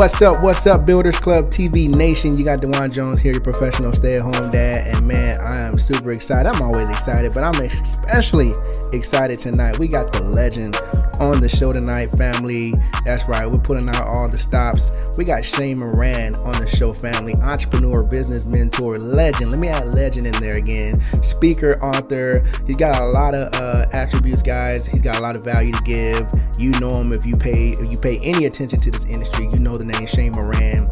What's up, Builders Club TV Nation? You got Dewan Jones here, your professional stay-at-home dad, and man, I am super excited. I'm always excited, but I'm especially excited tonight. We got the legend on the show tonight, family. That's right, we're putting out all the stops. We got Shane Morand on the show, family. Entrepreneur, business mentor, legend. Let me add legend in there again. Speaker, author. He's got a lot of attributes, guys. He's got a lot of value to give. You know him if you pay any attention to this industry. You know the name Shane Morand.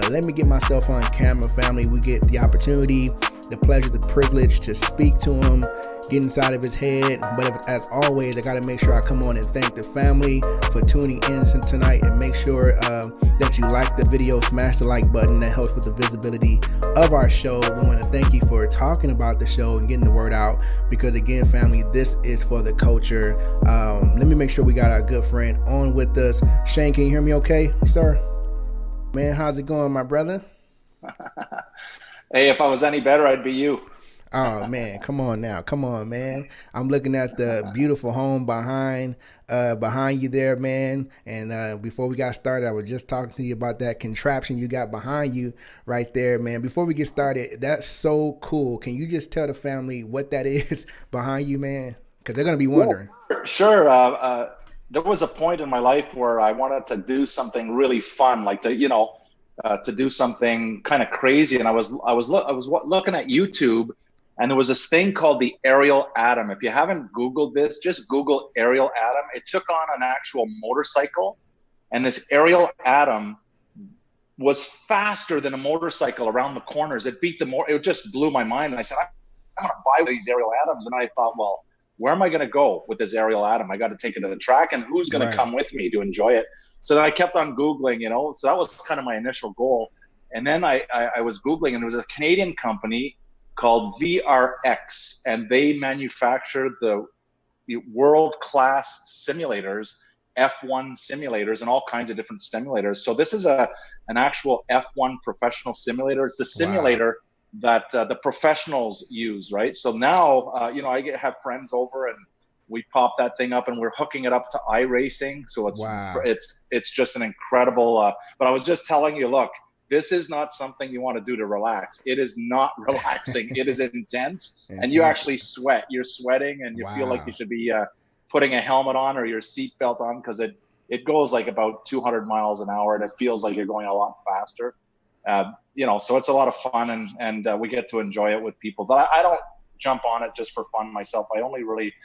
Let me get myself on camera, family. We get the opportunity, the pleasure, the privilege to speak to him, get inside of his head. But as always, I got to make sure I come on and thank the family for tuning in tonight, and make sure that you like the video, smash the like button. That helps with the visibility of our show. We want to thank you for talking about the show and getting the word out, because again, family, this is for the culture. Let me make sure we got our good friend on with us. Shane, can you hear me okay, sir? Man, how's it going, my brother? Hey, if I was any better, I'd be you. Oh man, come on now, come on, man. I'm looking at the beautiful home behind you there, man. And before we got started, I was just talking to you about that contraption you got behind you right there, man. Before we get started, that's so cool. Can you just tell the family what that is behind you, man? Because they're gonna be wondering. Sure. There was a point in my life where I wanted to do something really fun, like to do something kind of crazy. And I was looking at YouTube. And there was this thing called the aerial atom. If you haven't Googled this, just Google aerial atom. It took on an actual motorcycle. And this aerial atom was faster than a motorcycle around the corners. It just blew my mind. And I said, I'm going to buy these aerial atoms. And I thought, well, where am I going to go with this aerial atom? I got to take it to the track, and who's going to come with me to enjoy it? So then I kept on Googling, so that was kind of my initial goal. And then I was Googling, and there was a Canadian company called VRX, and they manufacture the world-class simulators, F1 simulators, and all kinds of different simulators. So this is an actual F1 professional simulator. It's the simulator that the professionals use, right? So now, I have friends over, and we pop that thing up, and we're hooking it up to iRacing. So it's just an incredible. But I was just telling you, look. This is not something you want to do to relax. It is not relaxing. It is intense, and you actually sweat. You're sweating, and you feel like you should be putting a helmet on or your seatbelt on, because it goes like about 200 miles an hour, and it feels like you're going a lot faster. So it's a lot of fun, and we get to enjoy it with people. But I don't jump on it just for fun myself. I only really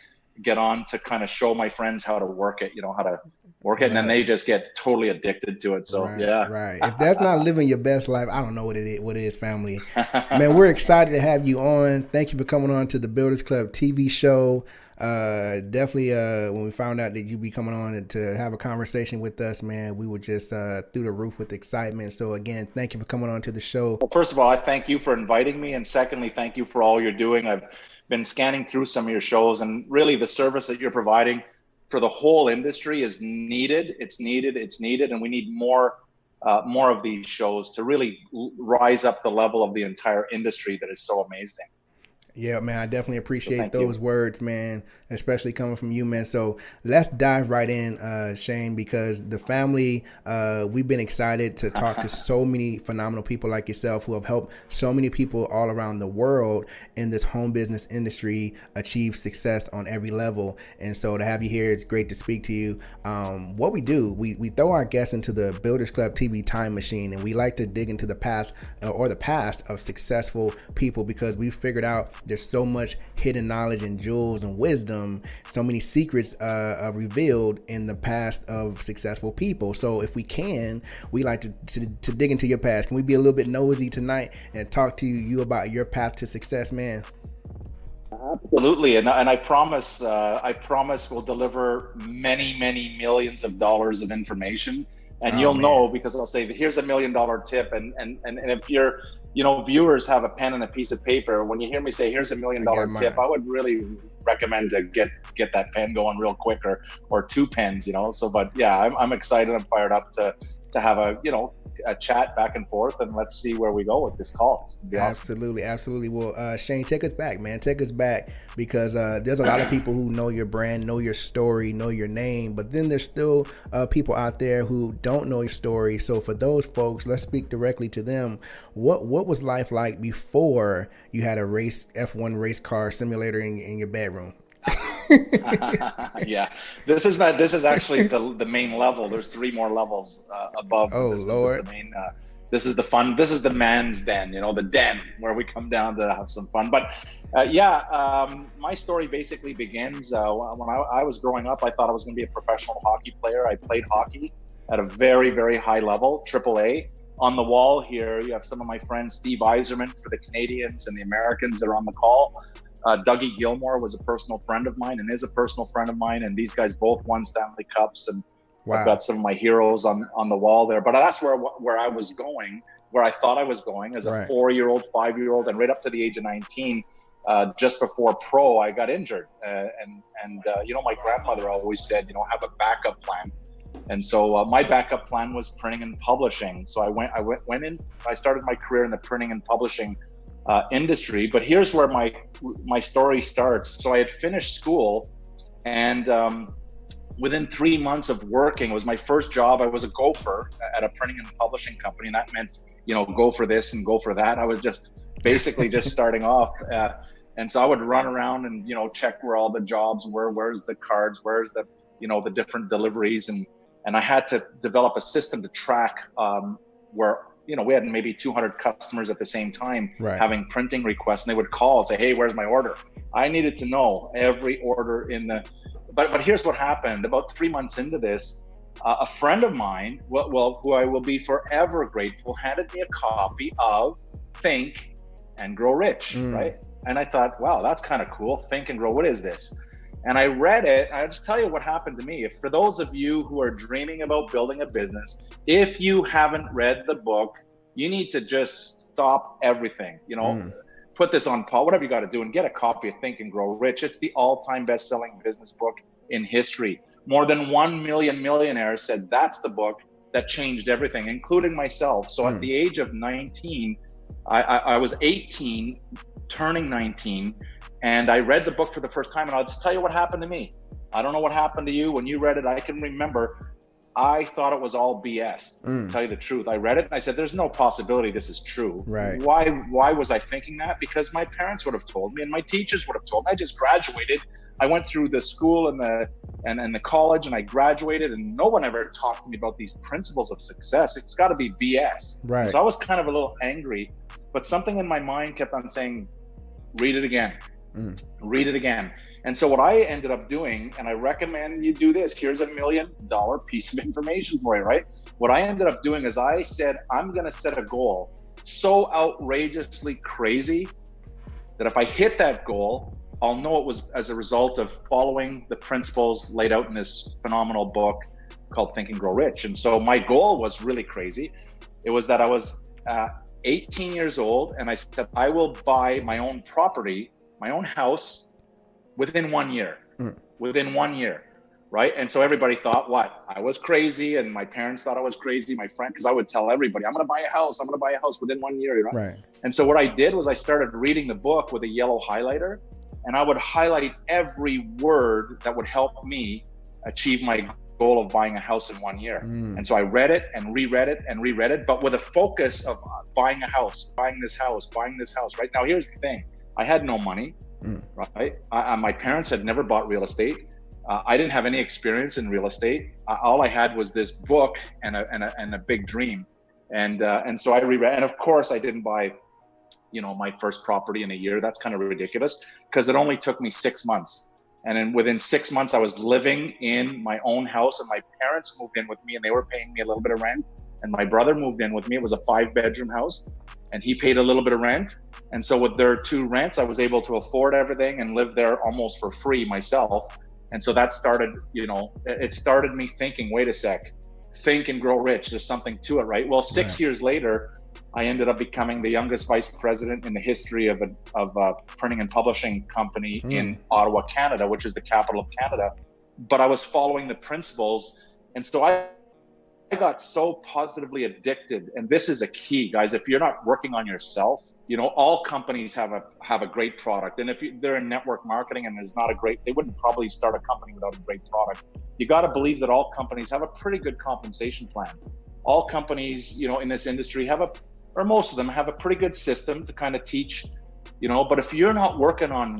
get on to kind of show my friends how to work it, how to work it, and then they just get totally addicted to it. So right. If that's not living your best life, I don't know what it is, family. Man, we're excited to have you on. Thank you for coming on to the Builders Club TV show. Definitely when we found out that you'd be coming on to have a conversation with us, man, we were just through the roof with excitement. So again, thank you for coming on to the show. Well, first of all, I thank you for inviting me, and secondly, thank you for all you're doing. I've been scanning through some of your shows, and really the service that you're providing for the whole industry is needed. It's needed, and we need more of these shows to really rise up the level of the entire industry that is so amazing. Yeah, man, I definitely appreciate those words, man, especially coming from you, man. So let's dive right in, Shane, because the family, we've been excited to talk to so many phenomenal people like yourself who have helped so many people all around the world in this home business industry achieve success on every level. And so to have you here, it's great to speak to you. What we do, we throw our guests into the Builders Club TV time machine, and we like to dig into the path or the past of successful people, because we figured out there's so much hidden knowledge and jewels and wisdom, so many secrets revealed in the past of successful people. So if we like to dig into your past. Can we be a little bit nosy tonight and talk to you about your path to success, man? Absolutely, and I promise we'll deliver many millions of dollars of information, and you'll know, because I'll say, here's $1 million tip, and if you're viewers have a pen and a piece of paper, when you hear me say, here's $1 million tip, I would really recommend to get that pen going real quick, or two pens, So, but yeah, I'm excited. I'm fired up to have chat back and forth, and let's see where we go with this call. It's gonna be Absolutely, awesome. Absolutely. Well, Shane, take us back, man. Take us back, because there's a lot of people who know your brand, know your story, know your name, but then there's still people out there who don't know your story. So for those folks, let's speak directly to them. What was life like before you had a F1 race car simulator in your bedroom? Yeah, this is actually the main level. There's 3 more levels above. Oh, this Lord. is just the main. This is the fun. This is the man's den. The den where we come down to have some fun. But my story basically begins when I was growing up. I thought I was going to be a professional hockey player. I played hockey at a very, very high level, AAA. On the wall here, you have some of my friends, Steve Yzerman for the Canadians and the Americans that are on the call. Dougie Gilmore was a personal friend of mine and is a personal friend of mine. And these guys both won Stanley Cups. And wow. I've got some of my heroes on the wall there. But that's where I was going, where I thought I was going as a 4-year-old, 5-year-old, and right up to the age of 19, just before pro, I got injured. My grandmother always said, have a backup plan. And so my backup plan was printing and publishing. So I went in, I started my career in the printing and publishing industry. But here's where my story starts. So I had finished school, and within 3 months of working, it was my first job. I was a gopher at a printing and publishing company, and that meant go for this and go for that. I was just basically just starting off, and so I would run around and check where all the jobs were, where's the cards, where's the the different deliveries, and I had to develop a system to track where we had maybe 200 customers at the same time having printing requests, and they would call and say, hey, where's my order? I needed to know every order in the, but here's what happened. About 3 months into this, a friend of mine, who I will be forever grateful, handed me a copy of Think and Grow Rich, right? And I thought, wow, that's kind of cool. Think and Grow, what is this? And I read it. I'll just tell you what happened to me. For those of you who are dreaming about building a business, if you haven't read the book, you need to just stop everything, put this on pause, whatever you got to do, and get a copy of Think and Grow Rich. It's the all-time best-selling business book in history. More than 1 million millionaires said that's the book that changed everything, including myself. So at the age of 19, I was 18, turning 19, and I read the book for the first time, and I'll just tell you what happened to me. I don't know what happened to you when you read it. I can remember I thought it was all BS, to tell you the truth. I read it and I said, there's no possibility this is true. Right. Why was I thinking that? Because my parents would have told me and my teachers would have told me. I just graduated. I went through the school and the college, and I graduated, and no one ever talked to me about these principles of success. It's got to be BS. Right. So I was kind of a little angry, but something in my mind kept on saying, read it again. Read it again. And so what I ended up doing, and I recommend you do this, here's $1 million piece of information for you, right? What I ended up doing is I said, I'm going to set a goal so outrageously crazy that if I hit that goal, I'll know it was as a result of following the principles laid out in this phenomenal book called Think and Grow Rich. And so my goal was really crazy. It was that I was 18 years old, and I said, I will buy my own property, my own house, within 1 year. Within 1 year, right? And so everybody thought what? I was crazy, and my parents thought I was crazy, my friend, because I would tell everybody, I'm going to buy a house within 1 year, right? And so what I did was I started reading the book with a yellow highlighter, and I would highlight every word that would help me achieve my goal of buying a house in 1 year. And so I read it and reread it and reread it, but with a focus of buying a house, buying this house, right? Now, here's the thing. I had no money, right? My parents had never bought real estate. I didn't have any experience in real estate. All I had was this book and a big dream. And so I reread, and of course I didn't buy, my first property in a year. That's kind of ridiculous because it only took me 6 months. And then within 6 months, I was living in my own house, and my parents moved in with me, and they were paying me a little bit of rent. And my brother moved in with me. It was a 5-bedroom house, and he paid a little bit of rent. And so with their 2 rents, I was able to afford everything and live there almost for free myself. And so that started, it started me thinking, wait a sec, Think and Grow Rich. There's something to it, right? Well, 6 years later, I ended up becoming the youngest vice president in the history of a printing and publishing company in Ottawa, Canada, which is the capital of Canada. But I was following the principles. And so I got so positively addicted, and this is a key, guys. If you're not working on yourself, all companies have a great product, and if they're in network marketing and there's not a great, they wouldn't probably start a company without a great product. You got to believe that all companies have a pretty good compensation plan. All companies, in this industry or most of them have a pretty good system to kind of teach, but if you're not working on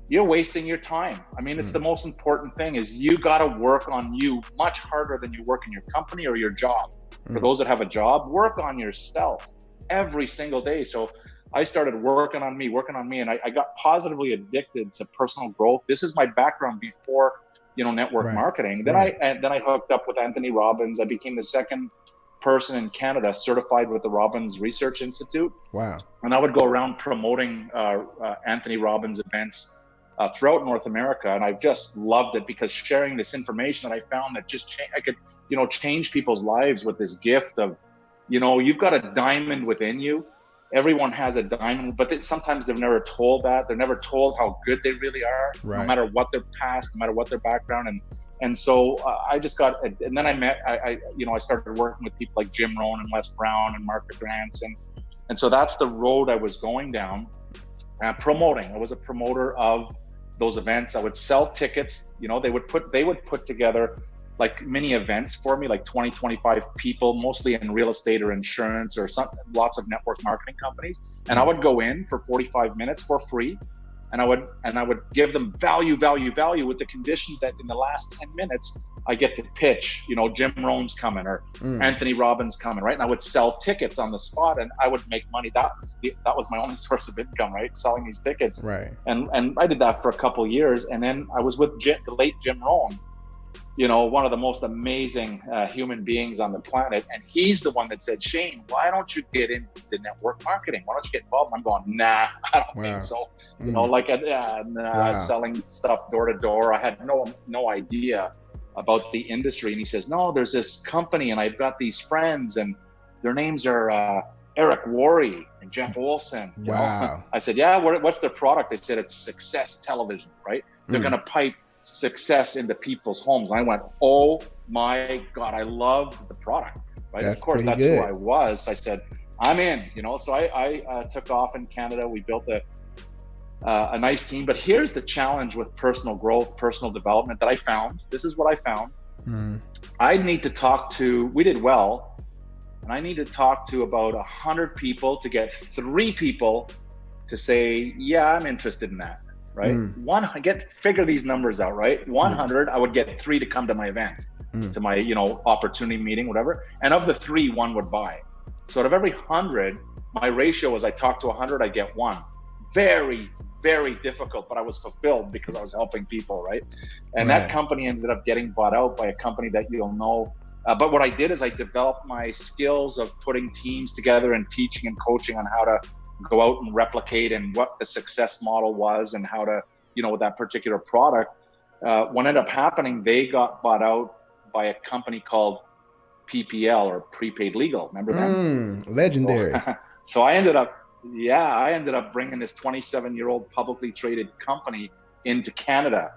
you're wasting your time. I mean, it's the most important thing is you got to work on you much harder than you work in your company or your job. For those that have a job, work on yourself every single day. So I started working on me, and I got positively addicted to personal growth. This is my background before, network marketing. Then I hooked up with Anthony Robbins. I became the second person in Canada certified with the Robbins Research Institute. Wow. And I would go around promoting Anthony Robbins events throughout North America, and I just loved it because sharing this information that I found that I could, change people's lives with this gift of, you've got a diamond within you. Everyone has a diamond, but sometimes they're never told that. They're never told how good they really are, no matter what their past, no matter what their background. And so I just got, and then I started working with people like Jim Rohn and Les Brown and Mark DeGrantz, and so that's the road I was going down, promoting. I was a promoter of those events. I would sell tickets. They would put together like mini events for me, like 20, 25 people, mostly in real estate or insurance or lots of network marketing companies. And I would go in for 45 minutes for free. And I would give them value with the condition that in the last 10 minutes, I get to pitch, Jim Rohn's coming or Anthony Robbins coming, right? And I would sell tickets on the spot and I would make money. That was my only source of income, right? Selling these tickets. Right. And I did that for a couple of years. And then I was with the late Jim Rohn, one of the most amazing human beings on the planet. And he's the one that said, Shane, why don't you get into network marketing? Why don't you get involved? And I'm going, nah, I don't think so. Selling stuff door to door. I had no idea about the industry. And he says, no, there's this company and I've got these friends and their names are Eric Worre and Jeff Olson. Wow. I said, yeah, what's their product? They said, it's Success Television, right? They're going to pipe success into people's homes. And I went, oh my God, I love the product, right? Of course, that's who I was. I said, I'm in, so I took off in Canada. We built a nice team, but here's the challenge with personal growth, personal development that I found. This is what I found. We did well, and I need to talk to about 100 people to get 3 people to say, yeah, I'm interested in that. Right? Figure these numbers out, right? 100, I would get 3 to come to my event, to my, opportunity meeting, whatever. And of the 3, 1 would buy. So out of every 100, my ratio was I talk to 100, I get 1. Very, very difficult, but I was fulfilled because I was helping people, right? And that company ended up getting bought out by a company that you'll know. But what I did is I developed my skills of putting teams together and teaching and coaching on how to go out and replicate and what the success model was and how to, with that particular product. What ended up happening, they got bought out by a company called PPL or Prepaid Legal. Remember them? Legendary. So I ended up bringing this 27-year-old publicly traded company into Canada.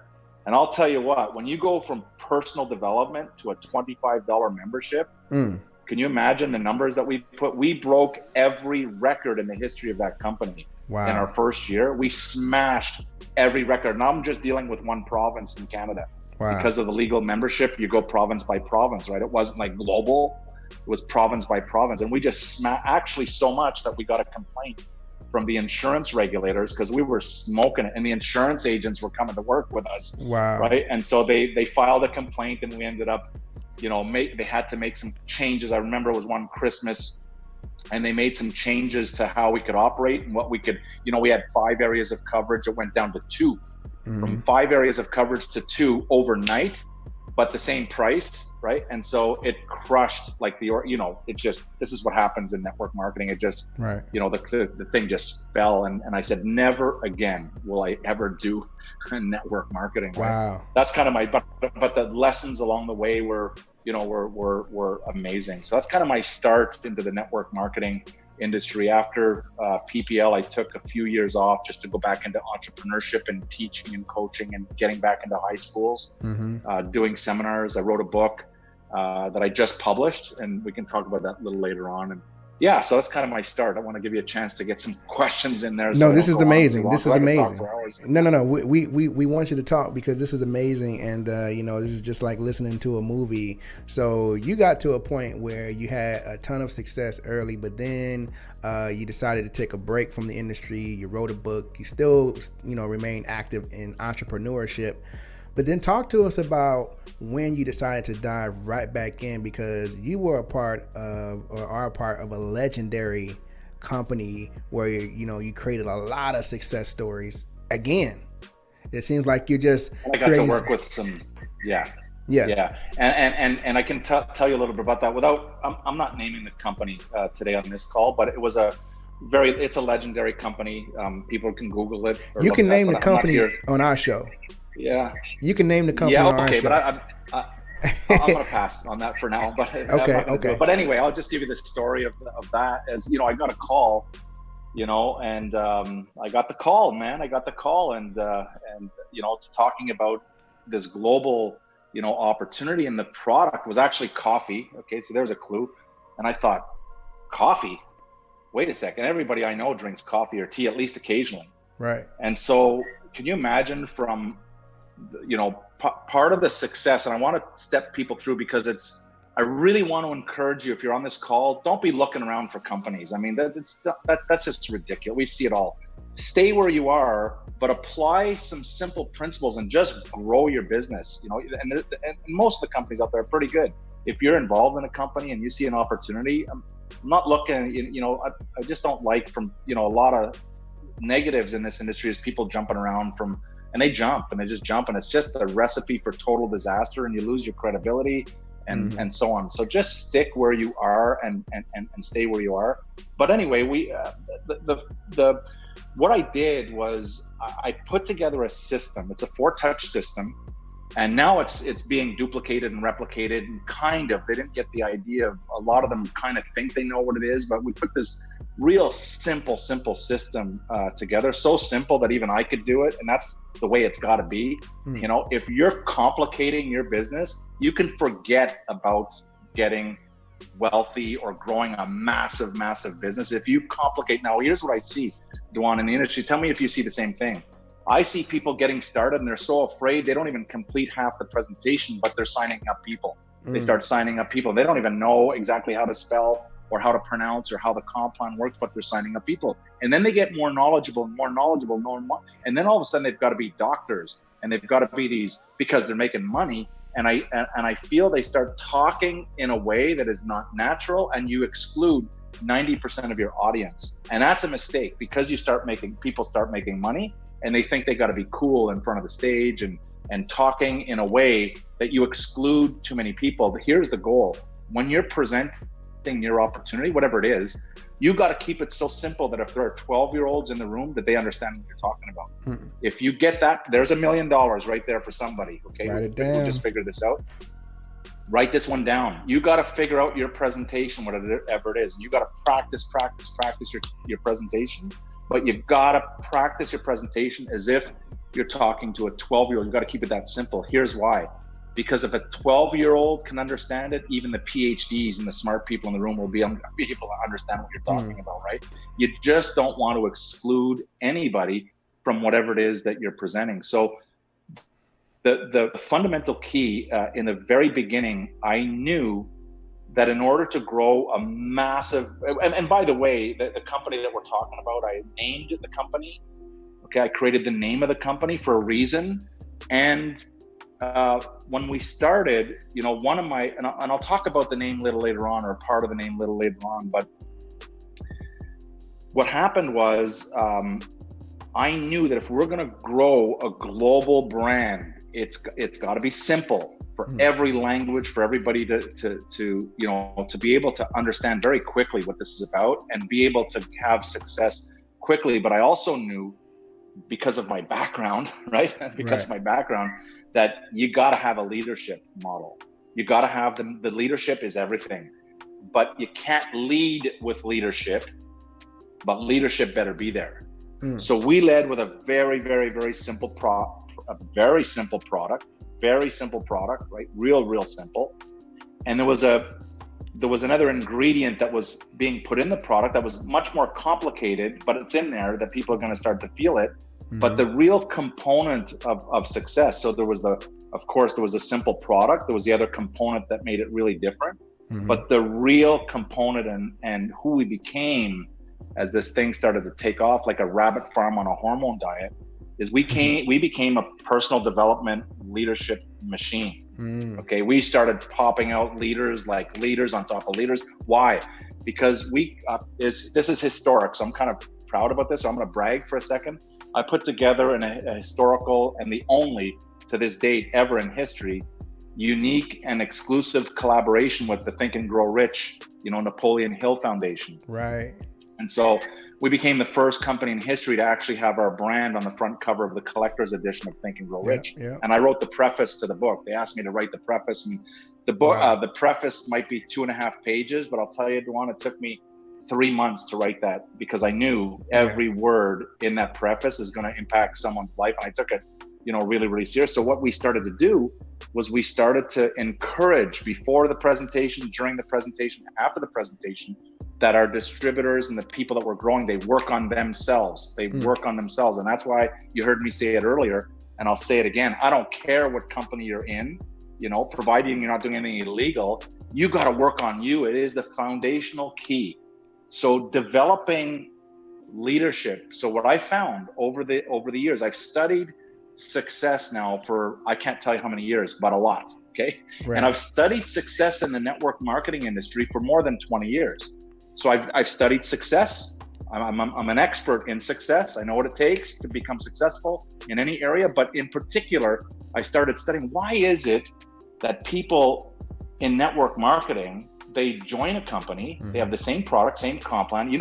And I'll tell you what, when you go from personal development to a $25 membership, can you imagine the numbers that we put? We broke every record in the history of that company. Wow. In our first year. We smashed every record. Now I'm just dealing with one province in Canada. Wow. Because of the legal membership, you go province by province, right? It wasn't like global. It was province by province. And we just actually so much that we got a complaint from the insurance regulators because we were smoking it and the insurance agents were coming to work with us. Wow. Right. And so they filed a complaint and we ended up, they had to make some changes. I remember it was one Christmas and they made some changes to how we could operate and what we could, we had 5 areas of coverage. It went down to 2, from 5 areas of coverage to 2 overnight, but the same price, right? And so it crushed like it just, this is what happens in network marketing. It just, the thing just fell. And I said, never again will I ever do network marketing. Wow. Right? That's kind of but the lessons along the way were amazing. So that's kind of my start into the network marketing industry. After PPL, I took a few years off just to go back into entrepreneurship and teaching and coaching and getting back into high schools, doing seminars. I wrote a book that I just published, and we can talk about that a little later on. And yeah, so that's kind of my start. I want to give you a chance to get some questions in there. No, this is amazing. This is amazing. No. We want you to talk because this is amazing, and this is just like listening to a movie. So you got to a point where you had a ton of success early, but then you decided to take a break from the industry. You wrote a book. You still, remain active in entrepreneurship. But then talk to us about when you decided to dive right back in, because you were a part of, or are a part of, a legendary company where, you created a lot of success stories. Again, it seems like you're just I got to work with some, yeah. And I can tell you a little bit about that without, I'm not naming the company today on this call, but it's a legendary company. People can Google it. You can name the company on our show. Yeah, you can name the company. Yeah, okay, but I'm gonna pass on that for now. But okay. But anyway, I'll just give you the story of that. As I got a call, and I got the call, man. I got the call, and talking about this global, opportunity, and the product was actually coffee. Okay, so there's a clue, and I thought, coffee. Wait a second. Everybody I know drinks coffee or tea at least occasionally. Right. And so, can you imagine from part of the success, and I want to step people through because I really want to encourage you, if you're on this call, don't be looking around for companies. I mean, that's just ridiculous. We see it all. Stay where you are, but apply some simple principles and just grow your business. And most of the companies out there are pretty good. If you're involved in a company and you see an opportunity, I'm not looking, I just don't like from, a lot of negatives in this industry is people jumping around and they just jump, and it's just a recipe for total disaster, and you lose your credibility and so on. So just stick where you are and stay where you are. But anyway, what I did was I put together a system. It's a 4-touch system, and now it's being duplicated and replicated, and they didn't get the idea of, a lot of them kind of think they know what it is, but we put this real simple system together, so simple that even I could do it, and that's the way it's got to be. If you're complicating your business, you can forget about getting wealthy or growing a massive business. If you complicate, now here's what I see, Duan, in the industry. Tell me if you see the same thing. I see people getting started and they're so afraid they don't even complete half the presentation, but they're signing up people. They start signing up people. They don't even know exactly how to spell or how to pronounce or how the compound works, but they're signing up people. And then they get more knowledgeable, and then all of a sudden they've got to be doctors, and they've got to be these, because they're making money. And I feel they start talking in a way that is not natural, and you exclude 90% of your audience. And that's a mistake, because people start making money, and they think they got to be cool in front of the stage and talking in a way that you exclude too many people. But here's the goal. When you're presenting your opportunity, whatever it is, you got to keep it so simple that if there are 12-year-olds in the room, that they understand what you're talking about. If you get that, there's $1 million right there for somebody. Okay, write it down. We'll just figure this out. Write this one down. You got to figure out your presentation, whatever it is. You got to practice your presentation, but you got to practice your presentation as if you're talking to a 12-year-old. You got to keep it that simple. Here's why. Because if a 12-year-old can understand it, even the PhDs and the smart people in the room will be able to understand what you're talking about, right? You just don't want to exclude anybody from whatever it is that you're presenting. So the fundamental key in the very beginning, I knew that in order to grow a massive, and by the way, the company that we're talking about, I named the company. Okay, I created the name of the company for a reason. And when we started, one of my, and I'll talk about the name a little later on, or part of the name a little later on, but what happened was I knew that if we're going to grow a global brand, it's got to be simple for every language, for everybody to be able to understand very quickly what this is about and be able to have success quickly. But I also knew, because of my background, right? Because of my background, that you got to have a leadership model. You got to have the leadership is everything, but you can't lead with leadership, but leadership better be there. So we led with a very, very, very simple product, right? Real simple. And there was another ingredient that was being put in the product that was much more complicated, but it's in there that people are going to start to feel it. But the real component of success, so of course, there was a simple product. There was the other component that made it really different. But the real component and who we became as this thing started to take off like a rabbit farm on a hormone diet is we became a personal development leadership machine. Okay, we started popping out leaders like leaders on top of leaders. Why? Because this is historic. So I'm kind of proud about this. So I'm going to brag for a second. I put together a historical and the only to this date ever in history unique and exclusive collaboration with the Think and Grow Rich, Napoleon Hill Foundation. Right. And so we became the first company in history to actually have our brand on the front cover of the collector's edition of Think and Grow Rich. Yeah. And I wrote the preface to the book. They asked me to write the preface, and the book, the preface might be 2.5 pages, but I'll tell you, Duan, it took me 3 months to write that because I knew every word in that preface is going to impact someone's life. And I took it, really, really serious. So what we started to do was we started to encourage before the presentation, during the presentation, after the presentation, that our distributors and the people that were growing, they work on themselves. They work on themselves. And that's why you heard me say it earlier, and I'll say it again. I don't care what company you're in, providing you're not doing anything illegal, you got to work on you. It is the foundational key. So developing leadership. So what I found over the years, I've studied success now for, I can't tell you how many years, but a lot. Okay. Right. And I've studied success in the network marketing industry for more than 20 years. So I've studied success. I'm an expert in success. I know what it takes to become successful in any area, but in particular, I started studying why is it that people in network marketing, they join a company, they have the same product, same comp plan.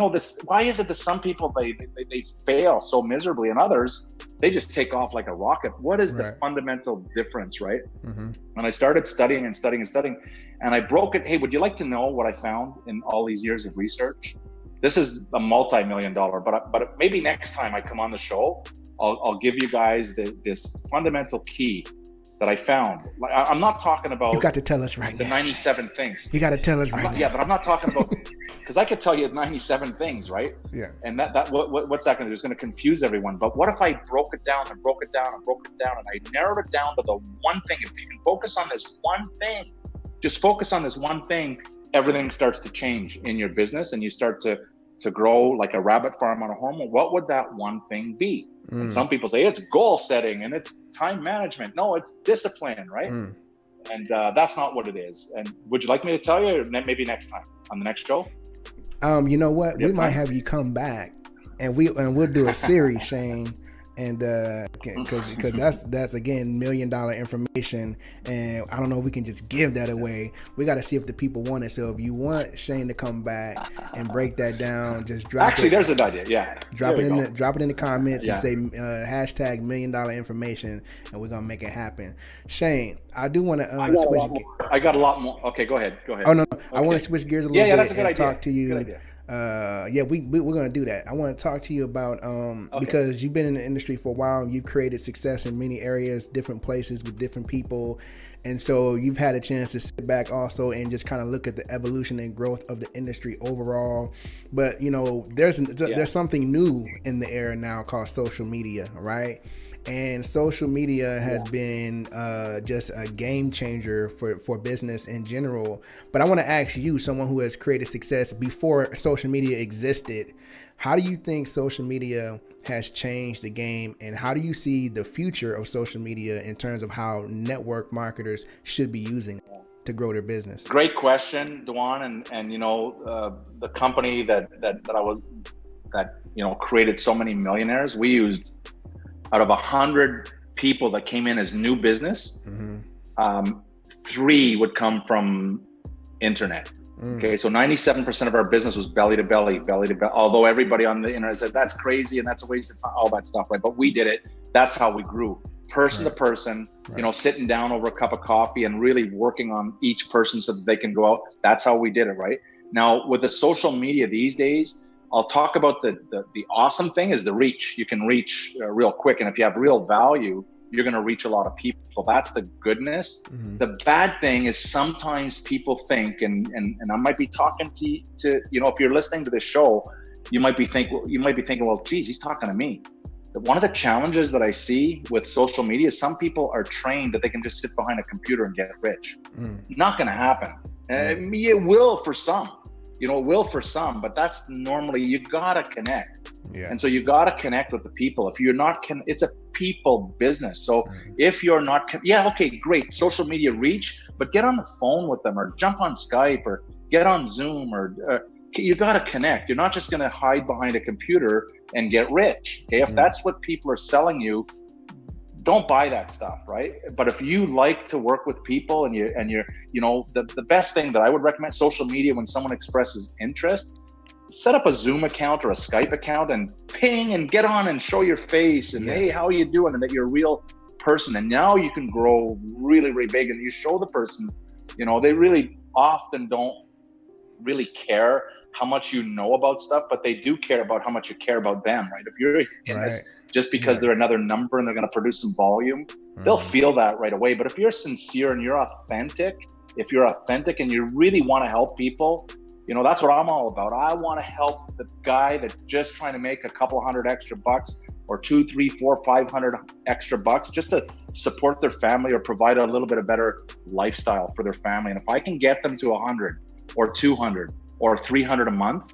Why is it that some people, they fail so miserably and others, they just take off like a rocket? What is the fundamental difference, right? And I started studying and studying and studying, and I broke it. Hey, would you like to know what I found in all these years of research? This is a multi-million-dollar, but maybe next time I come on the show, I'll give you guys this fundamental key that I found. I'm not talking about. You got to tell us right the now. 97 things. You got to tell us right now. Yeah, but I'm not talking about because I could tell you 97 things, right? Yeah. And what's that going to do? It's going to confuse everyone. But what if I broke it down and broke it down and broke it down and I narrowed it down to the one thing? If you can focus on this one thing, just focus on this one thing, everything starts to change in your business and you start to grow like a rabbit farm on a hormone. What would that one thing be? And some people say it's goal setting and it's time management. No, it's discipline, right? And that's not what it is. And would you like me to tell you, or maybe next time on the next show? You know what? We might have you come back and we'll do a series, Shane. And because that's again $1 million information, and I don't know if we can just give that away. We got to see if the people want it. So if you want Shane to come back and break that down, just drop. Actually, there's an idea. Yeah, drop it in the comments and say hashtag $1 million information, and we're gonna make it happen. Shane, I do want to switch. I got a lot more. Okay, go ahead. Oh no, okay. I want to switch gears a little bit that's a good and idea. Talk to you. Good idea. We're gonna do that. I want to talk to you about because you've been in the industry for a while. You've created success in many areas, different places with different people, and so you've had a chance to sit back also and just kind of look at the evolution and growth of the industry overall. But there's something new in the era now called social media, right? And social media has been just a game changer for business in general. But I want to ask you, someone who has created success before social media existed, how do you think social media has changed the game? And how do you see the future of social media in terms of how network marketers should be using it to grow their business? Great question, Duan. And the company that created so many millionaires, we used out of 100 people that came in as new business, 3 would come from internet. Okay, so 97% of our business was belly to belly. Although everybody on the internet said that's crazy and that's a waste of time, all that stuff, right? But we did it. That's how we grew, person to person. Sitting down over a cup of coffee and really working on each person so that they can go out. That's how we did it, right? Now with the social media these days, I'll talk about the awesome thing is the reach. You can reach real quick. And if you have real value, you're going to reach a lot of people. That's the goodness. The bad thing is sometimes people think, and I might be talking to if you're listening to this show, you might be thinking, well, geez, he's talking to me. One of the challenges that I see with social media is some people are trained that they can just sit behind a computer and get rich. Not going to happen. It will for some. It will for some, but that's normally, you gotta connect. And so you gotta connect with the people. If you're not, it's a people business. So if you're not, okay, great, social media reach, but get on the phone with them, or jump on Skype, or get on Zoom, or you gotta connect. You're not just gonna hide behind a computer and get rich. Okay, if that's what people are selling you, don't buy that stuff, right? But if you like to work with people and you're the best thing that I would recommend, social media, when someone expresses interest, set up a Zoom account or a Skype account and ping and get on and show your face and hey, how are you doing? And that you're a real person. And now you can grow really, really big, and you show the person, they really often don't really care how much you know about stuff, but they do care about how much you care about them, right? If you're in this just because they're another number and they're going to produce some volume, they'll feel that right away. But if you're sincere and you're authentic, and you really want to help people, that's what I'm all about. I want to help the guy that's just trying to make a couple hundred extra bucks, or 2, 3, 4, 500 extra bucks, just to support their family or provide a little bit of better lifestyle for their family. And if I can get them to 100 or 200 or 300 a month,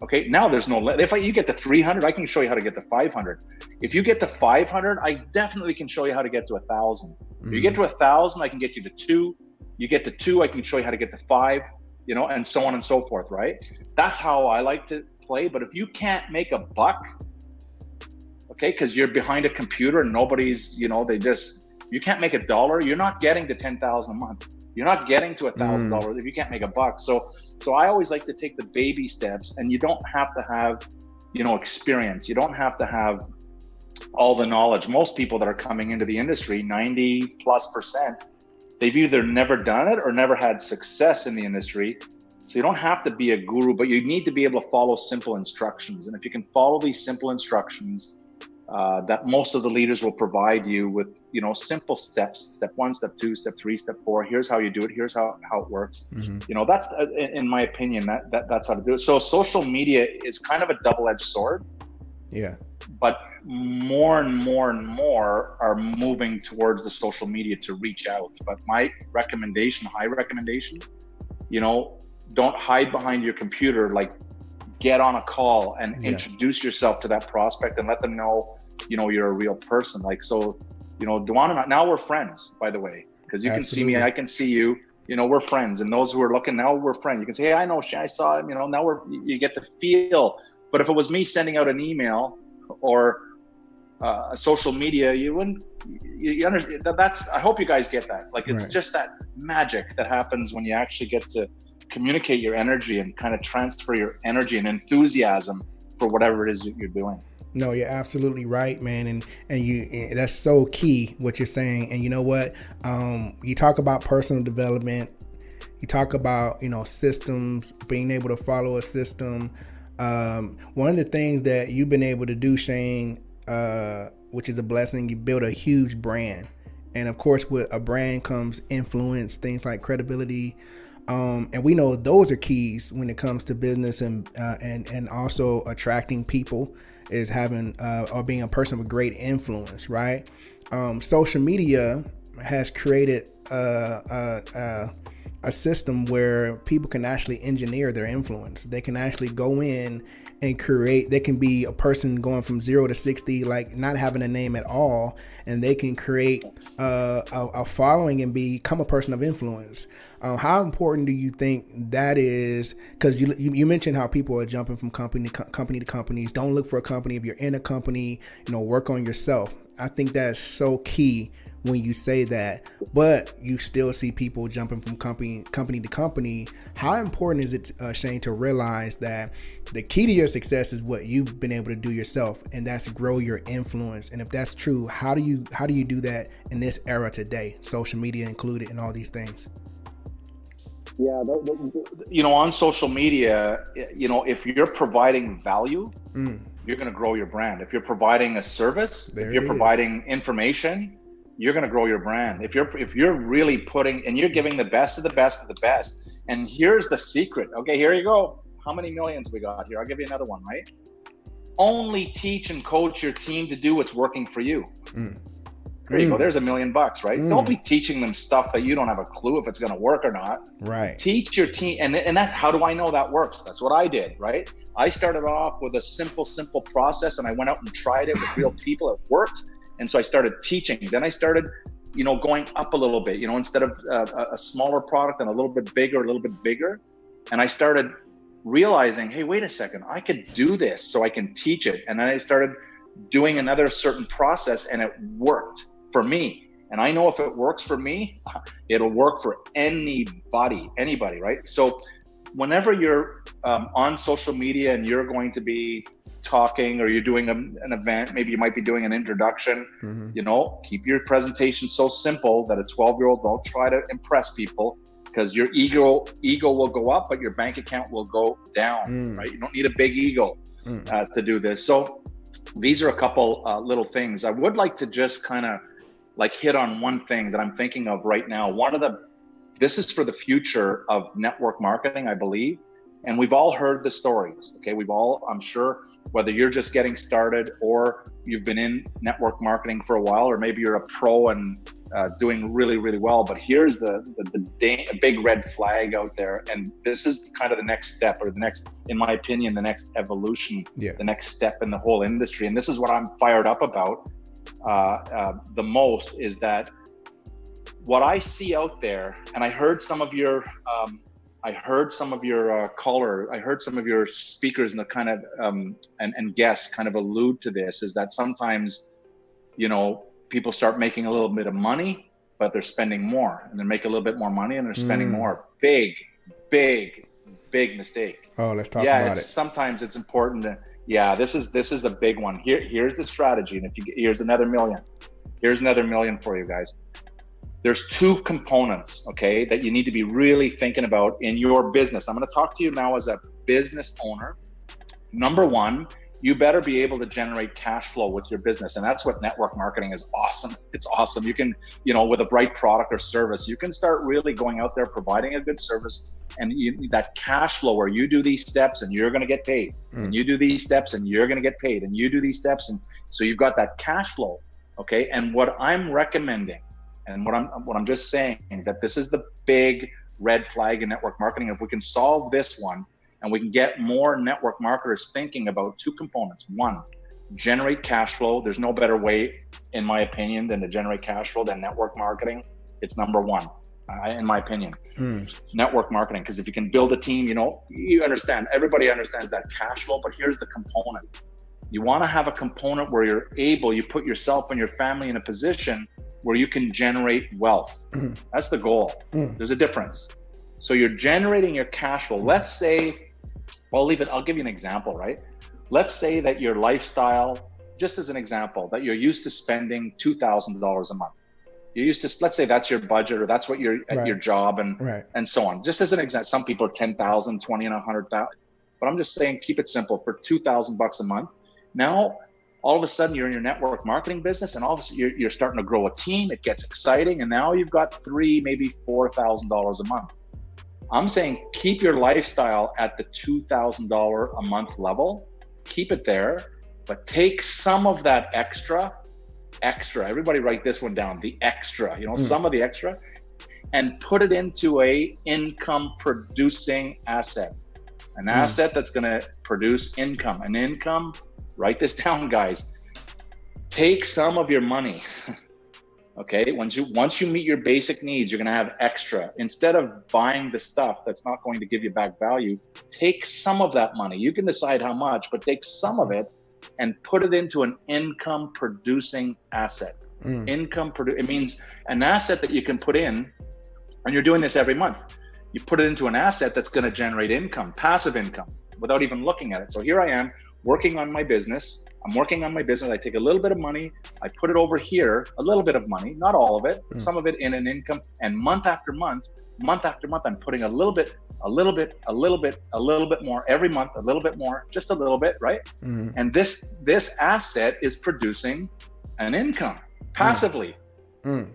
okay, now there's no, if you get to 300, I can show you how to get to 500. If you get to 500, I definitely can show you how to get to 1,000. If you get to 1,000, I can get you to 2. You get to 2, I can show you how to get to 5, and so on and so forth, right? That's how I like to play. But if you can't make a buck, okay, because you're behind a computer and nobody's, you can't make $1, you're not getting to 10,000 a month. You're not getting to $1,000 if you can't make a buck. So I always like to take the baby steps, and you don't have to have, experience. You don't have to have all the knowledge. Most people that are coming into the industry, 90+%, they've either never done it or never had success in the industry. So you don't have to be a guru, but you need to be able to follow simple instructions. And if you can follow these simple instructions, that most of the leaders will provide you with, simple steps, step 1, step 2, step 3, step 4. Here's how you do it. Here's how it works. That's, in my opinion, that's how to do it. So social media is kind of a double-edged sword. Yeah. But more and more and more are moving towards the social media to reach out. But my recommendation, high recommendation, don't hide behind your computer. Like, get on a call and introduce yourself to that prospect and let them know, you're a real person. Like, so, Duan and I, now we're friends, by the way, because you can see me, I can see you, we're friends. And those who are looking, now we're friends. You can say, hey, I know, I saw him, now you get to feel. But if it was me sending out an email or a social media, you wouldn't, you understand, I hope you guys get that. Like, it's just that magic that happens when you actually get to communicate your energy and kind of transfer your energy and enthusiasm for whatever it is that you're doing. No, you're absolutely right, man. And that's so key what you're saying. And you know what? You talk about personal development. You talk about, systems, being able to follow a system. One of the things that you've been able to do, Shane, which is a blessing, you build a huge brand. And of course, with a brand comes influence, things like credibility. And we know those are keys when it comes to business and also attracting people, is having or being a person with great influence, right? Social media has created a system where people can actually engineer their influence. They can actually go in and create. They can be a person going from 0 to 60, like not having a name at all, and they can create a following and become a person of influence. How important do you think that is? Because you mentioned how people are jumping from company to companies. Don't look for a company. If you're in a company, work on yourself. I think that's so key when you say that, but you still see people jumping from company to company. How important is it, Shane, to realize that the key to your success is what you've been able to do yourself, and that's grow your influence? And if that's true, how do you do that in this era today, social media included and all these things? Yeah, on social media, if you're providing value, you're going to grow your brand. If you're providing a service, if you're providing information, you're going to grow your brand. If you're really putting, and you're giving the best of the best of the best. And here's the secret. Okay, here you go. How many millions we got here? I'll give you another one, right? Only teach and coach your team to do what's working for you. There you go. There's $1 million, right? Don't be teaching them stuff that you don't have a clue if it's going to work or not. Right. Teach your team. And that's, how do I know that works? That's what I did, right? I started off with a simple process, and I went out and tried it with real people. It worked. And so I started teaching. Then I started, going up a little bit, instead of a smaller product and a little bit bigger. And I started realizing, hey, wait a second, I could do this, so I can teach it. And then I started doing another certain process, and it worked for me. And I know if it works for me, it'll work for anybody, right? So whenever you're on social media and you're going to be talking, or you're doing an event, maybe you might be doing an introduction, keep your presentation so simple that a 12-year-old, don't try to impress people, because your ego will go up, but your bank account will go down, right? You don't need a big ego to do this. So these are a couple little things. I would like to just kind of hit on one thing that I'm thinking of right now. This is for the future of network marketing, I believe. And we've all heard the stories, okay? I'm sure, whether you're just getting started or you've been in network marketing for a while, or maybe you're a pro and doing really, really well. But here's the big red flag out there. And this is kind of the next step, or in my opinion, the next evolution, the next step in the whole industry. And this is what I'm fired up about the most, is that what I see out there, and I heard some of your speakers and the kind of and guests kind of allude to this, is that sometimes people start making a little bit of money, but they're spending more, and they make a little bit more money and they're spending more. Big mistake. Oh, let's talk about it. Sometimes it's important to, this is a big one. Here's the strategy. And here's another million. Here's another million for you guys. There's two components, okay, that you need to be really thinking about in your business. I'm going to talk to you now as a business owner. Number one, you better be able to generate cash flow with your business. And that's what network marketing is awesome. It's awesome. You can, with a bright product or service, you can start really going out there, providing a good service, and that cash flow where you do these steps and you're going to get paid, and you do these steps and you're going to get paid, and you do these steps. And so you've got that cash flow. Okay. And what I'm recommending, and what I'm just saying, that this is the big red flag in network marketing. If we can solve this one, and we can get more network marketers thinking about two components. One, generate cash flow. There's no better way, in my opinion, than to generate cash flow than network marketing. It's number one, in my opinion, network marketing. Because if you can build a team, you understand, everybody understands that cash flow, but here's the component. You want to have a component where you put yourself and your family in a position where you can generate wealth. That's the goal. There's a difference. So you're generating your cash flow. Let's say, I'll give you an example, right? Let's say that your lifestyle, just as an example, that you're used to spending $2,000 a month. You're used to, let's say that's your budget, or that's what you're at your job, and so on. Just as an example, some people are 10,000, 20, and 100,000. But I'm just saying, keep it simple. For $2,000 a month. Now, all of a sudden you're in your network marketing business, and all of a sudden you're starting to grow a team. It gets exciting. And now you've got $3,000, maybe $4,000 a month. I'm saying keep your lifestyle at the $2,000 a month level. Keep it there, but take some of that extra. Everybody write this one down. The extra, some of the extra, and put it into a income producing asset, an asset that's going to produce income. An income. Write this down, guys. Take some of your money. Okay, once you meet your basic needs, you're going to have extra. Instead of buying the stuff that's not going to give you back value, take some of that money. You can decide how much, but take some of it and put it into an income producing asset. It means an asset that you can put in, and you're doing this every month. You put it into an asset that's going to generate income, passive income, without even looking at it. So here I am working on my business. I take a little bit of money, I put it over here, a little bit of money, not all of it, but some of it in an income. And month after month, I'm putting a little bit more every month, a little bit more, just a little bit, right? And this asset is producing an income passively.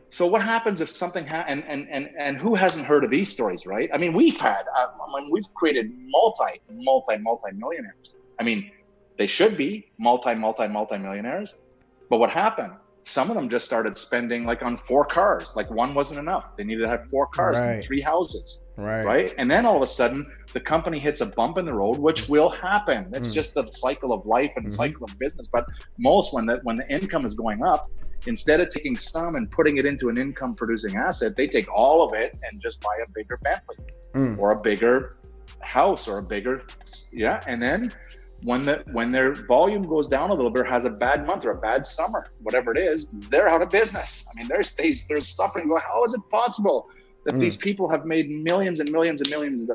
So what happens if something and who hasn't heard of these stories, right? I mean, we've created multi millionaires. I mean, they should be multi millionaires. But what happened? Some of them just started spending like on 4 cars. Like one wasn't enough. They needed to have 4 cars and 3 houses. Right. And then all of a sudden the company hits a bump in the road, which will happen. That's just the cycle of life and the cycle of business. But most when the income is going up, instead of taking some and putting it into an income producing asset, they take all of it and just buy a bigger Bentley or a bigger house or a bigger, and then when their volume goes down a little bit, or has a bad month or a bad summer, whatever it is, they're out of business. I mean, they're suffering. How is it possible that these people have made millions and millions and millions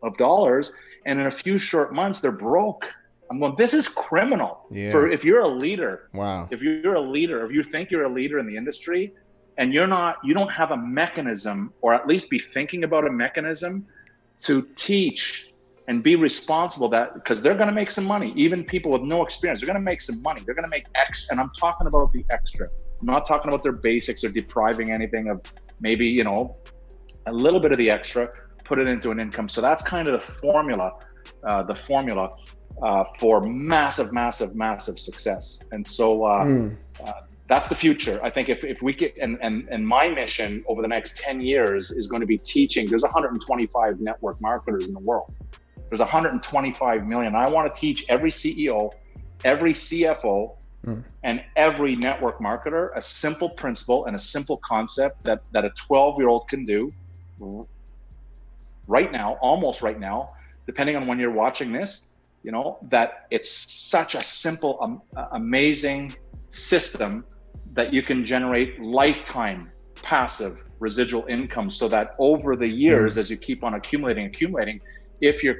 of dollars, and in a few short months they're broke? I'm going, this is criminal. If you're a leader, if you're a leader, if you think you're a leader in the industry, and you don't have a mechanism, or at least be thinking about a mechanism to teach and be responsible, that because they're going to make some money, even people with no experience, they're going to make some money. They're going to make extra. And I'm talking about the extra. I'm not talking about their basics or depriving anything of maybe, a little bit of the extra, put it into an income. So that's kind of the formula for massive success. And so that's the future. I think if we get, and my mission over the next 10 years is going to be teaching. There's 125 network marketers in the world. There's 125 million. I want to teach every CEO, every CFO, and every network marketer a simple principle and a simple concept that a 12-year-old can do right now, almost right now, depending on when you're watching this, that it's such a simple, amazing system that you can generate lifetime passive residual income, so that over the years, as you keep on accumulating, if you're,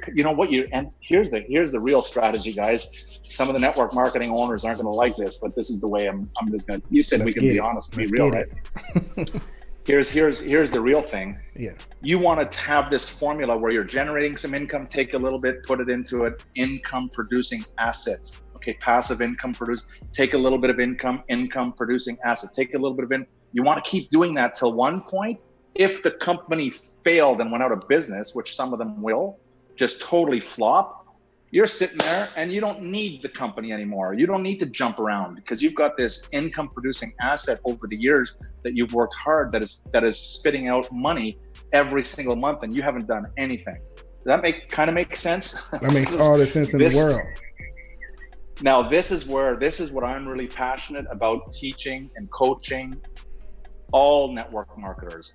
and here's the real strategy, guys. Some of the network marketing owners aren't going to like this, but this is the way I'm just going to, you said we can be honest, be real, right? Here's the real thing. You want to have this formula where you're generating some income, take a little bit, put it into an income producing asset. Okay, passive income produce, take a little bit of income producing asset, take a little bit of you want to keep doing that till one point. If the company failed and went out of business, which some of them will, just totally flop, you're sitting there and you don't need the company anymore. You don't need to jump around, because you've got this income producing asset over the years that you've worked hard, that is spitting out money every single month, and you haven't done anything. Does that make sense? That makes all the sense in the world. Now, this is what I'm really passionate about, teaching and coaching all network marketers,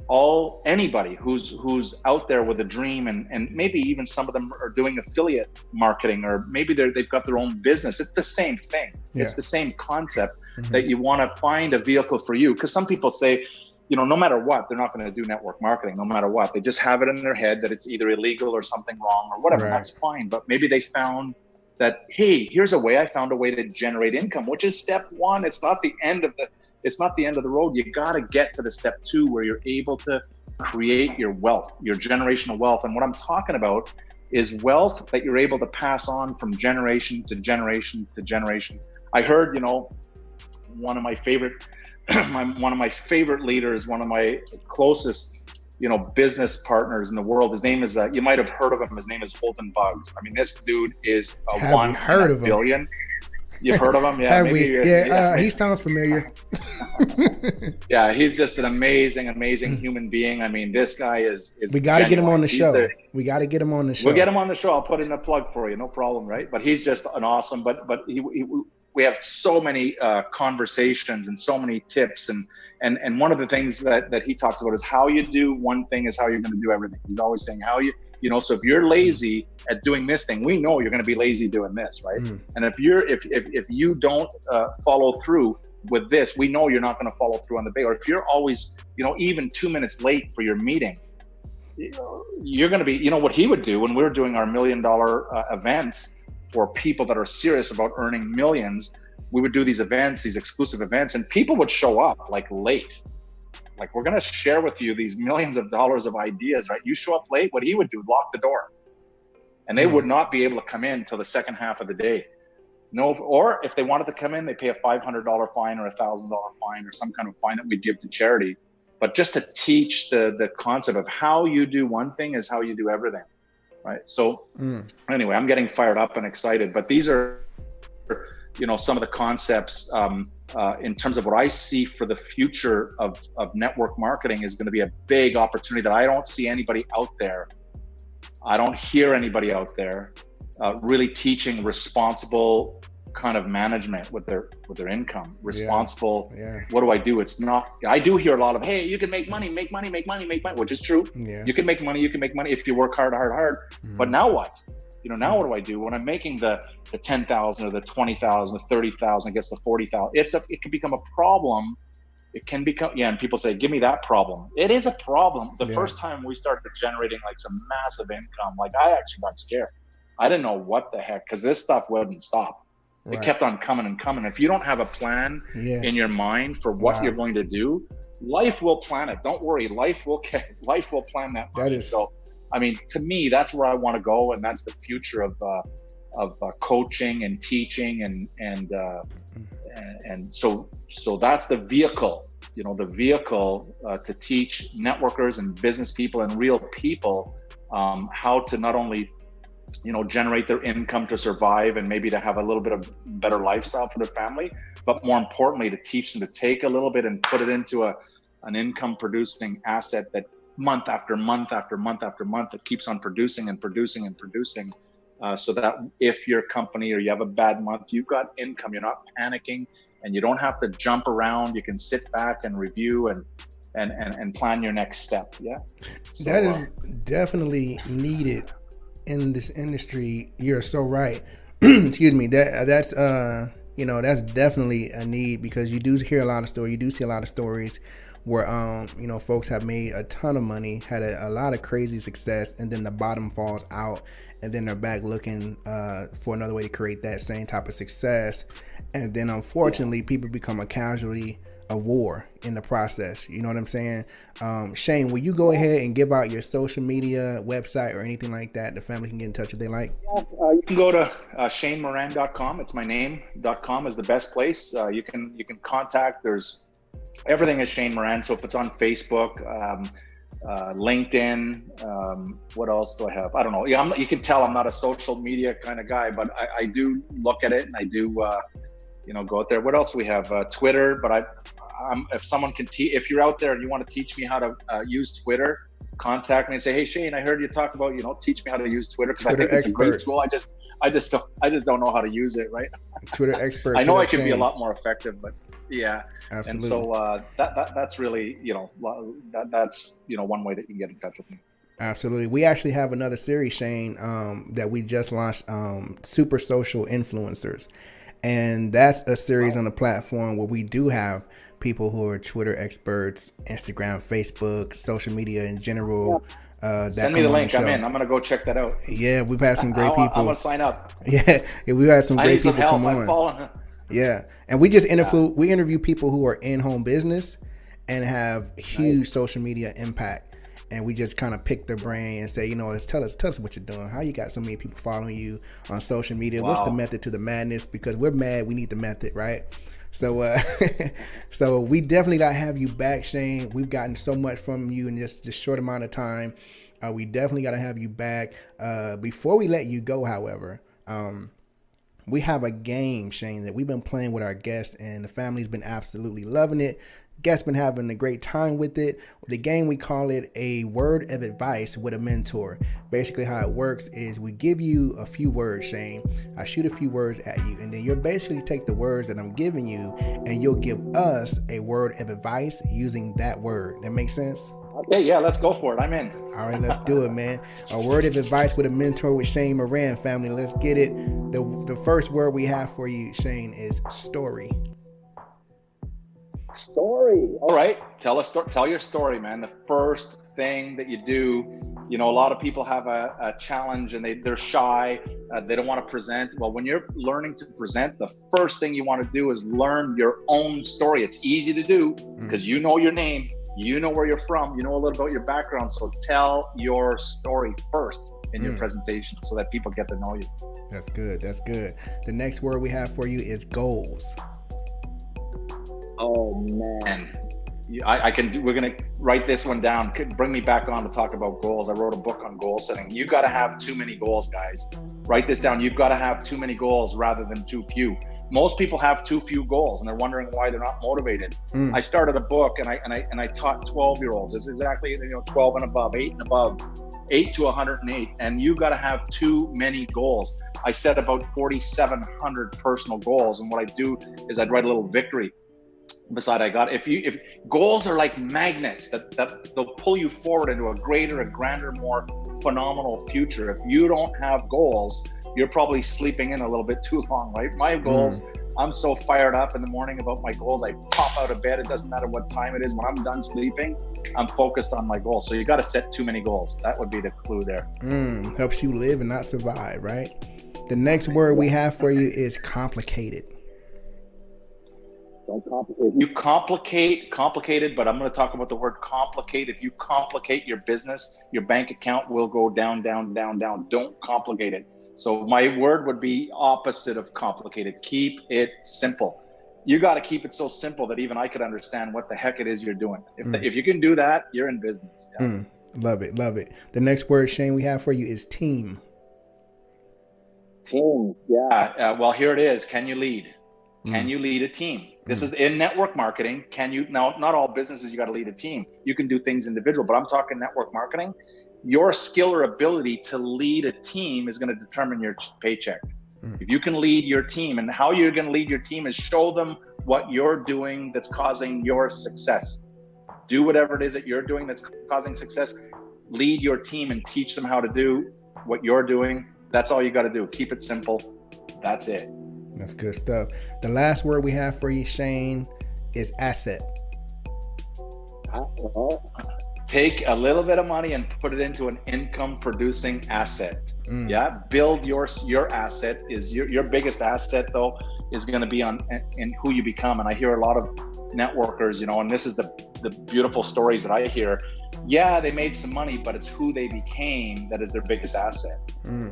anybody who's out there with a dream, and maybe even some of them are doing affiliate marketing, or maybe they've got their own business. It's the same thing. It's the same concept, that you want to find a vehicle for you. Because some people say, no matter what, they're not going to do network marketing. No matter what, they just have it in their head that it's either illegal or something wrong or whatever. That's fine. But maybe they found that, hey, here's a way. I found a way to generate income, which is step one. It's not the end of the road. You got to get to the step 2 where you're able to create your wealth, your generational wealth. And what I'm talking about is wealth that you're able to pass on from generation to generation to generation. I heard, one of my favorite leaders, one of my closest, business partners in the world. His name is, you might have heard of him. His name is Holden Buggs. I mean, this dude is a one in a billion. You've heard of him? Yeah. He sounds familiar. Yeah, he's just an amazing human being. I mean, this guy is we got to get him on the show. We got to get him on the show. We'll get him on the show. I'll put in a plug for you. No problem, right? But he's just an awesome, but we have so many conversations and so many tips. And one of the things that he talks about is how you do one thing is how you're going to do everything. He's always saying so if you're lazy at doing this thing, we know you're going to be lazy doing this, right? And if you don't follow through with this, we know you're not going to follow through on the big. Or if you're always, even 2 minutes late for your meeting, you're going to be, what he would do when we were doing our $1 million events for people that are serious about earning millions. We would do these events, these exclusive events, and people would show up like late. Like, we're going to share with you these millions of dollars of ideas, right? You show up late, what he would do, lock the door. And they would not be able to come in till the second half of the day. No, or if they wanted to come in, they pay a $500 fine or $1,000 fine or some kind of fine that we give to charity. But just to teach the concept of how you do one thing is how you do everything, right? So anyway, I'm getting fired up and excited. But these are, some of the concepts in terms of what I see for the future of network marketing is going to be a big opportunity that I don't see anybody out there. I don't hear anybody out there really teaching responsible kind of management with their income. Responsible. Yeah. What do I do? It's not. I do hear a lot of, hey, you can make money, which is true. Yeah. You can make money if you work hard. But now what? Now what do I do when I'm making the 10,000 or the 20,000, the 30,000, gets the 40,000? It can become a problem. It can become, and people say, give me that problem. It is a problem. The first time we started generating like some massive income, like I actually got scared. I didn't know what the heck, because this stuff wouldn't stop. Right. It kept on coming and coming. If you don't have a plan in your mind for what you're going to do, life will plan it. Don't worry, life will plan that money. So, I mean, to me, that's where I want to go, and that's the future of coaching and teaching, and so that's the vehicle. The vehicle to teach networkers and business people and real people how to not only generate their income to survive and maybe to have a little bit of better lifestyle for their family, but more importantly, to teach them to take a little bit and put it into an income producing asset that month after month after month after month, it keeps on producing and producing and producing, so that if your company or you have a bad month, you've got income, you're not panicking, and you don't have to jump around. You can sit back and review and plan your next step. Yeah. So, that is definitely needed in this industry. You're so right. Excuse me. That's definitely a need, because you do hear a lot of stories. You do see a lot of stories where folks have made a ton of money, had a lot of crazy success, and then the bottom falls out, and then they're back looking for another way to create that same type of success. And then unfortunately, people become a casualty of war in the process. You know what I'm saying? Shane, will you go ahead and give out your social media, website, or anything like that the family can get in touch if they like? You can go to shanemorand.com. It's my name.com is the best place. You can contact. There's everything is Shane Morand. So if it's on Facebook, LinkedIn, what else do I have? I don't know. Yeah, you can tell I'm not a social media kind of guy, but I do look at it, and I do go out there. What else do we have? Twitter, but if someone can if you're out there and you want to teach me how to use Twitter, contact me and say, hey Shane, I heard you talk about, teach me how to use Twitter, because I think it's a great tool. I just don't know how to use it, right? Twitter experts. I know I can be a lot more effective, but yeah. Absolutely. And so that's really, that's one way that you can get in touch with me. Absolutely. We actually have another series, Shane, that we just launched, Super Social Influencers. And that's a series on the platform where we do have people who are Twitter experts, Instagram, Facebook, social media in general. Send me the link. I'm in. I'm going to go check that out. Yeah, we've had some great people. I'm going to sign up. Yeah, we've had some great people come on. Yeah, and we just interview people who are in home business and have huge social media impact. And we just kind of pick their brain and say, tell us what you're doing. How you got so many people following you on social media? Wow. What's the method to the madness? Because we're mad, we need the method, right? So, so we definitely got to have you back, Shane. We've gotten so much from you in just this short amount of time. We definitely got to have you back. Before we let you go, however, we have a game, Shane, that we've been playing with our guests, and the family's been absolutely loving it. Guests been having a great time with it. The game, we call it a word of advice with a mentor. Basically how it works is we give you a few words, Shane. I shoot a few words at you, and then you'll basically take the words that I'm giving you and you'll give us a word of advice using that word. That makes sense? Okay, yeah, let's go for it. I'm in. All right, let's do it, man. A word of advice with a mentor with Shane Morand, family. Let's get it. The first word we have for you, Shane, is story. Story. All right. Tell your story, man. The first thing that you do You know, a lot of people have a challenge and they're shy. They don't want to present. Well, when you're learning to present, the first thing you want to do is learn your own story. It's easy to do because you know your name, you know where you're from, you know a little about your background. So tell your story first in your presentation so that people get to know you. That's good. That's good. The next word we have for you is goals. Oh, man. We're going to write this one down. Bring me back on to talk about goals. I wrote a book on goal setting. You got to have too many goals, guys. Write this down. You've got to have too many goals rather than too few. Most people have too few goals and they're wondering why they're not motivated. I started a book and I taught 12-year-olds. It's exactly 12 and above, 8 and above, 8 to 108. And you got to have too many goals. I set about 4,700 personal goals, and what I do is I'd write a little victory beside if goals are like magnets that they'll pull you forward into a greater, a grander, more phenomenal future. If you don't have goals, you're probably sleeping in a little bit too long, right? My goals, I'm so fired up in the morning about my goals. I pop out of bed. It doesn't matter what time it is. When I'm done sleeping, I'm focused on my goals. So you got to set too many goals. That would be the clue there. Helps you live and not survive, right? The next word we have for you is complicated. Don't complicate. You complicated, but I'm going to talk about the word complicate. If you complicate your business, your bank account will go down, down, down, down. Don't complicate it. So my word would be opposite of complicated. Keep it simple. You got to keep it so simple that even I could understand what the heck it is you're doing. If you can do that, you're in business. Yeah. Love it. Love it. The next word, Shane, we have for you is team. Team. Yeah. Well, here it is. Can you lead? Can you lead a team? This is in network marketing. Can you, now, not all businesses, you got to lead a team. You can do things individual, but I'm talking network marketing. Your skill or ability to lead a team is going to determine your paycheck. If you can lead your team, and how you're going to lead your team is show them what you're doing that's causing your success. Do whatever it is that you're doing that's causing success. Lead your team and teach them how to do what you're doing. That's all you got to do. Keep it simple. That's it. That's good stuff. The last word we have for you, Shane, is asset. Take a little bit of money and put it into an income producing asset. Yeah. Build your asset. Is your biggest asset though is going to be in who you become. And I hear a lot of networkers, and this is the beautiful stories that I hear. Yeah, they made some money, but it's who they became that is their biggest asset.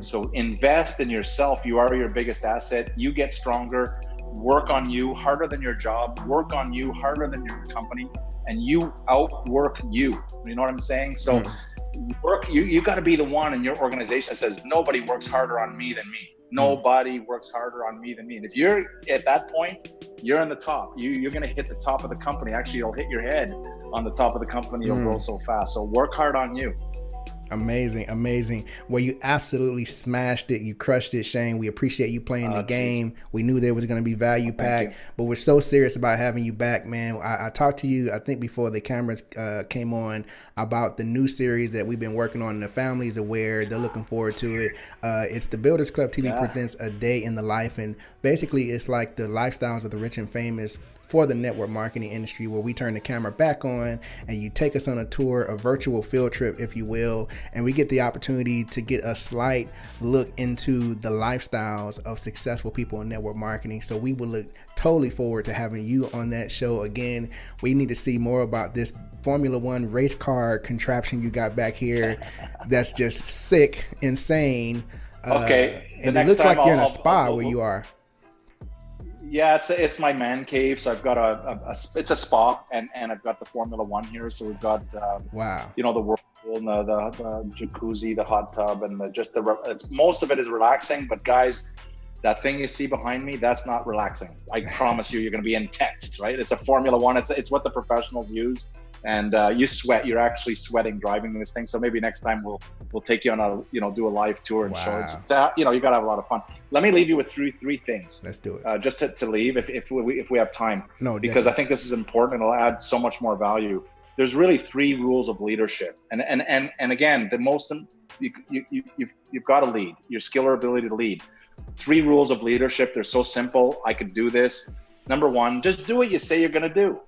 So invest in yourself. You are your biggest asset. You get stronger. Work on you harder than your job. Work on you harder than your company, and you outwork you. You know what I'm saying? So you got to be the one in your organization that says nobody works harder on me than me. Nobody works harder on me than me. And if you're at that point, you're in the top. You're going to hit the top of the company. Actually, you'll hit your head on the top of the company. You'll grow so fast. So work hard on you. Amazing, amazing. Well, you absolutely smashed it. You crushed it, Shane. We appreciate you playing the game. We knew there was going to be value packed, but we're so serious about having you back, man. I talked to you, I think, before the cameras came on about the new series that we've been working on, and the family's aware. They're looking forward to it. It's the Builders Club TV presents A Day in the Life, and basically it's like the lifestyles of the rich and famous for the network marketing industry, where we turn the camera back on and you take us on a tour, a virtual field trip, if you will, and we get the opportunity to get a slight look into the lifestyles of successful people in network marketing. So we will look totally forward to having you on that show again. We need to see more about this Formula One race car contraption you got back here. That's just sick, insane. Okay. And it looks like you're in a spa where you are. Yeah, it's my man cave. So I've got it's a spa, and I've got the Formula One here. So we've got the whirlpool and the jacuzzi, the hot tub, and most of it is relaxing. But guys, that thing you see behind me, that's not relaxing. I promise you're going to be intense, right? It's a Formula One. It's what the professionals use. And you sweat. You're actually sweating driving this thing. So maybe next time we'll take you on do a live tour and show it. You got to have a lot of fun. Let me leave you with three things. Let's do it. Just to leave if we have time. No, because I think this is important. It'll add so much more value. There's really 3 rules of leadership. And again, the most you've got to lead. Your skill or ability to lead. 3 rules of leadership. They're so simple. I could do this. Number 1, just do what you say you're going to do.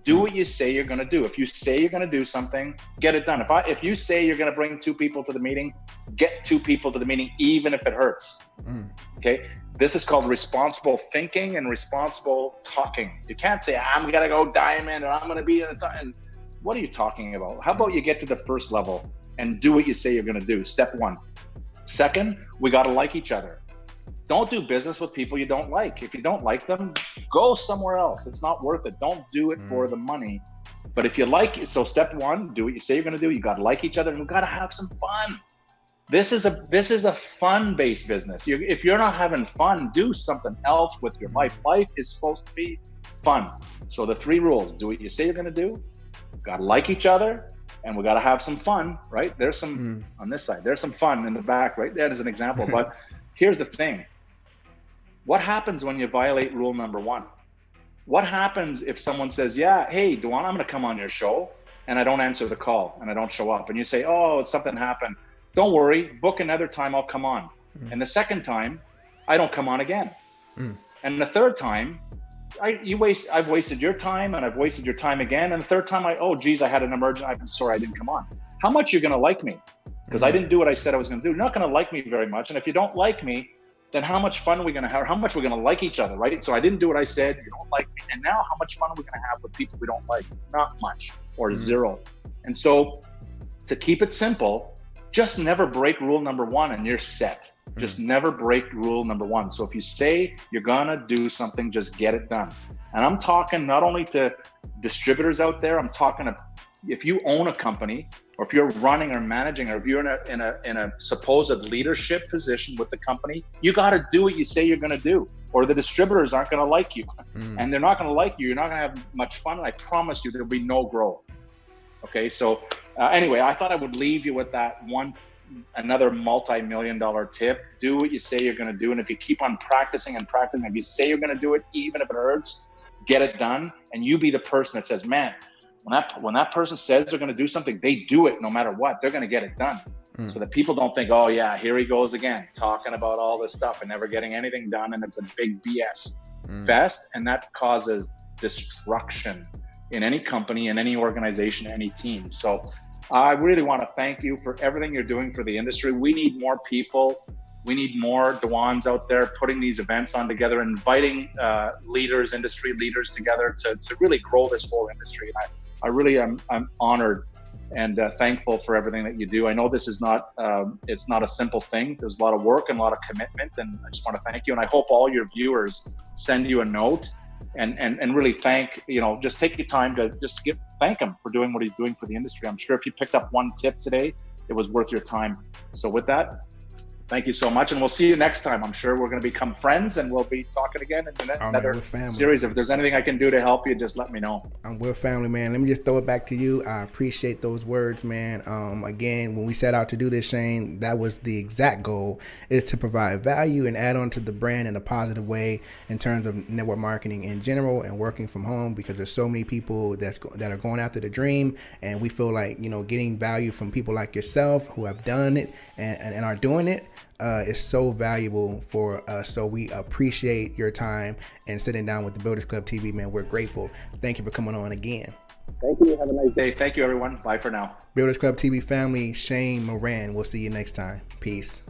Do what you say you're going to do. If you say you're going to do something, get it done. If you say you're going to bring 2 people to the meeting, get 2 people to the meeting, even if it hurts. Okay. This is called responsible thinking and responsible talking. You can't say, I'm going to go diamond or I'm going to be in the time. What are you talking about? How about you get to the first level and do what you say you're going to do? Step 1. Second, we got to like each other. Don't do business with people you don't like. If you don't like them, go somewhere else. It's not worth it. Don't do it for the money. But if you like it, so step 1, do what you say you're going to do. You got to like each other and we got to have some fun. This is a fun-based business. If you're not having fun, do something else with your life. Life is supposed to be fun. So the 3 rules: do what you say you're going to do, got to like each other, and we got to have some fun, right? There's some on this side. There's some fun in the back, right? That is an example. But here's the thing. What happens when you violate rule number 1? What happens if someone says, yeah, hey, Duan, I'm going to come on your show, and I don't answer the call and I don't show up? And you say, oh, something happened. Don't worry, book another time, I'll come on. And the second time, I don't come on again. And the third time, I've wasted your time and I've wasted your time again. And the third time, oh, geez, I had an emergency. I'm sorry, I didn't come on. How much you're going to like me? Because I didn't do what I said I was going to do. You're not going to like me very much. And if you don't like me, then how much fun are we going to have? How much we're going to like each other, right? So I didn't do what I said. You don't like me. And now how much fun are we going to have with people we don't like? Not much, or 0. And so to keep it simple, just never break rule number 1 and you're set. Just never break rule number 1. So if you say you're going to do something, just get it done. And I'm talking not only to distributors out there, I'm talking to, if you own a company, or if you're running or managing, or if you're in a supposed leadership position with the company, you got to do what you say you're going to do, or the distributors aren't going to like you. And they're not going to like you. You're not going to have much fun. And I promise you, there'll be no growth. Okay. So anyway, I thought I would leave you with that another multi-million-dollar tip. Do what you say you're going to do. And if you keep on practicing and practicing, if you say you're going to do it, even if it hurts, get it done. And you be the person that says, man, when that person says they're going to do something, they do it no matter what. They're going to get it done. So that people don't think, oh yeah, here he goes again, talking about all this stuff and never getting anything done. And it's a big BS fest. And that causes destruction in any company, in any organization, any team. So I really want to thank you for everything you're doing for the industry. We need more people. We need more Duans out there putting these events on together, inviting leaders, industry leaders together to really grow this whole industry. And I really am honored and thankful for everything that you do. I know this is not, it's not a simple thing. There's a lot of work and a lot of commitment, and I just want to thank you. And I hope all your viewers send you a note and really thank, just take your time to just thank him for doing what he's doing for the industry. I'm sure if you picked up one tip today, it was worth your time. So with that, thank you so much, and we'll see you next time. I'm sure we're going to become friends, and we'll be talking again in another series. If there's anything I can do to help you, just let me know. We're family, man. Let me just throw it back to you. I appreciate those words, man. Again, when we set out to do this, Shane, that was the exact goal, is to provide value and add on to the brand in a positive way in terms of network marketing in general and working from home, because there's so many people that are going after the dream, and we feel like, getting value from people like yourself who have done it and are doing it is so valuable for us. So we appreciate your time and sitting down with the Builders Club TV, man. We're grateful. Thank you for coming on again. Thank you. Have a nice day. Thank you, everyone. Bye for now. Builders Club TV family, Shane Morand. We'll see you next time. Peace.